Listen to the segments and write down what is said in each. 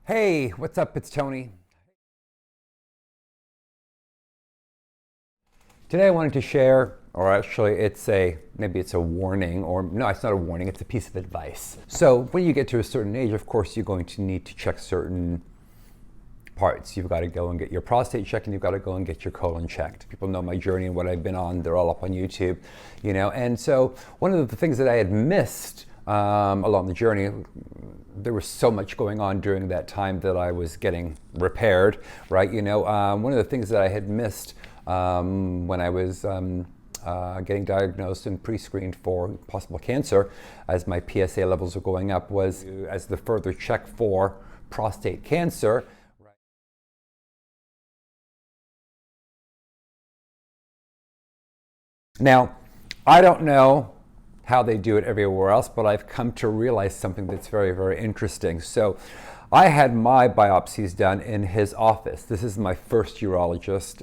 Hey, what's up? It's Tony. Today I wanted to share, or actually maybe it's a warning, or no, it's not a warning, it's a piece of advice. So when you get to a certain age, of course, you're going to need to check certain parts. You've got to go and get your prostate checked, and you've got to go and get your colon checked. People know my journey and what I've been on. They're all up on YouTube, and so one of the things that I had missed along the journey, there was so much going on during that time that I was getting repaired, right? One of the things that I had missed when I was getting diagnosed and pre-screened for possible cancer, as my PSA levels were going up, was as the further check for prostate cancer. Now, I don't know how they do it everywhere else, but I've come to realize something that's very, very interesting. So I had my biopsies done in his office. This is my first urologist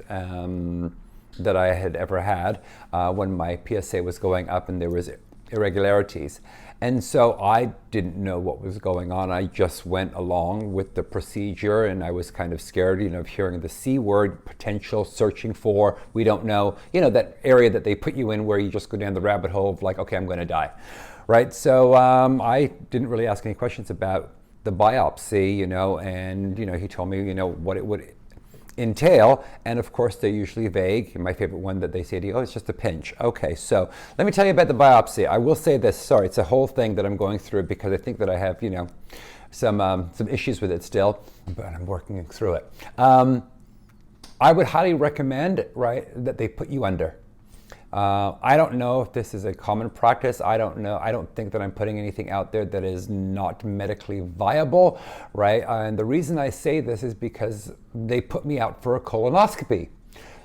that I had ever had when my PSA was going up and there was irregularities. And so I didn't know what was going on. I just went along with the procedure, and I was kind of scared, of hearing the C word, potential, searching for, we don't know, that area that they put you in where you just go down the rabbit hole of like, okay, I'm going to die, right? So I didn't really ask any questions about the biopsy, and, he told me, what it would entail, and of course they're usually vague. My favorite one that they say to you, oh, it's just a pinch. Okay, so let me tell you about the biopsy. I will say this, sorry, it's a whole thing that I'm going through because I think that I have, some issues with it still, but I'm working through it. I would highly recommend, right, that they put you under. I don't know if this is a common practice. I don't know. I don't think that I'm putting anything out there that is not medically viable, right? And the reason I say this is because they put me out for a colonoscopy.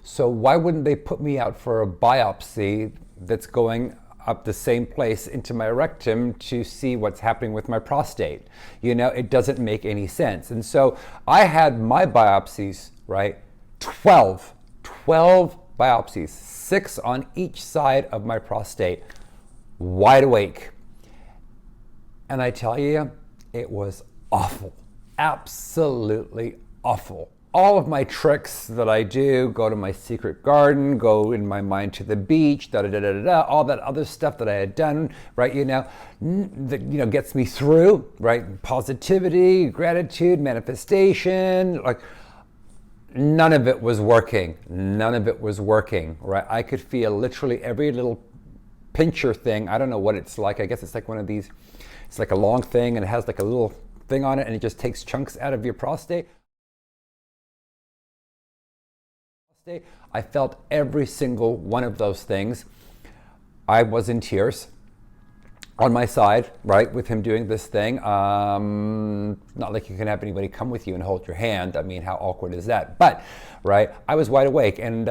So why wouldn't they put me out for a biopsy that's going up the same place into my rectum to see what's happening with my prostate? It doesn't make any sense. And so I had my biopsies, right? 12 biopsies, 6 on each side of my prostate, wide awake. And I tell you, it was awful, absolutely awful. All of my tricks that I do, go to my secret garden, go in my mind to the beach, all that other stuff that I had done, right, that, gets me through, right? Positivity, gratitude, manifestation, like, none of it was working. None of it was working, right? I could feel literally every little pincher thing. I don't know what it's like. I guess it's like one of these, it's like a long thing and it has like a little thing on it and it just takes chunks out of your prostate. I felt every single one of those things. I was in tears on my side, right, with him doing this thing. Not like you can have anybody come with you and hold your hand. I mean, how awkward is that? But, right, I was wide awake, and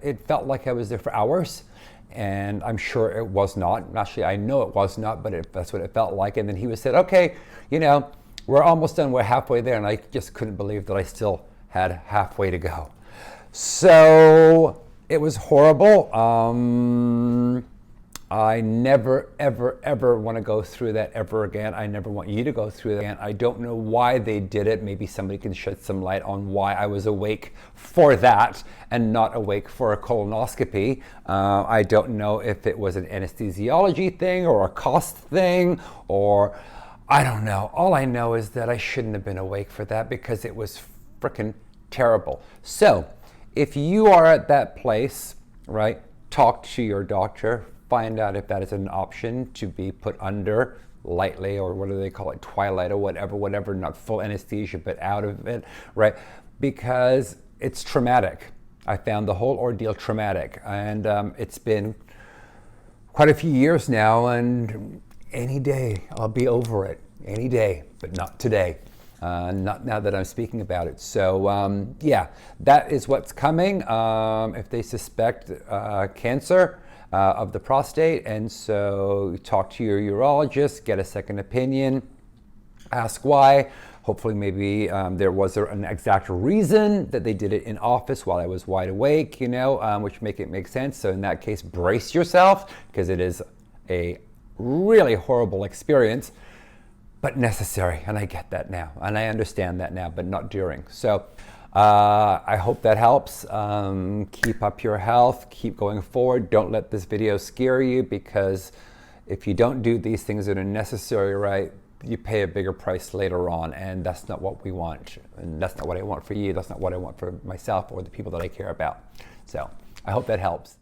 it felt like I was there for hours, and I'm sure it was not. Actually, I know it was not, but that's what it felt like. And then he said, okay, we're almost done. We're halfway there, and I just couldn't believe that I still had halfway to go. So it was horrible. I never, ever, ever want to go through that ever again. I never want you to go through that again. I don't know why they did it. Maybe somebody can shed some light on why I was awake for that and not awake for a colonoscopy. I don't know if it was an anesthesiology thing or a cost thing, or I don't know. All I know is that I shouldn't have been awake for that because it was freaking terrible. So if you are at that place, right, talk to your doctor. Find out if that is an option to be put under lightly, or what do they call it, twilight or whatever, not full anesthesia, but out of it, right? Because it's traumatic. I found the whole ordeal traumatic, and it's been quite a few years now, and any day I'll be over it, any day, but not today. Not now that I'm speaking about it. So yeah, that is what's coming if they suspect cancer of the prostate. And so talk to your urologist, get a second opinion, ask why. Hopefully maybe there was an exact reason that they did it in office while I was wide awake, which make it make sense. So in that case, brace yourself, because it is a really horrible experience. but necessary. And I get that now, and I understand that now, but not during. So I hope that helps. Keep up your health, keep going forward. Don't let this video scare you, because if you don't do these things that are necessary, right, you pay a bigger price later on, and that's not what we want. And that's not what I want for you. That's not what I want for myself or the people that I care about. So I hope that helps.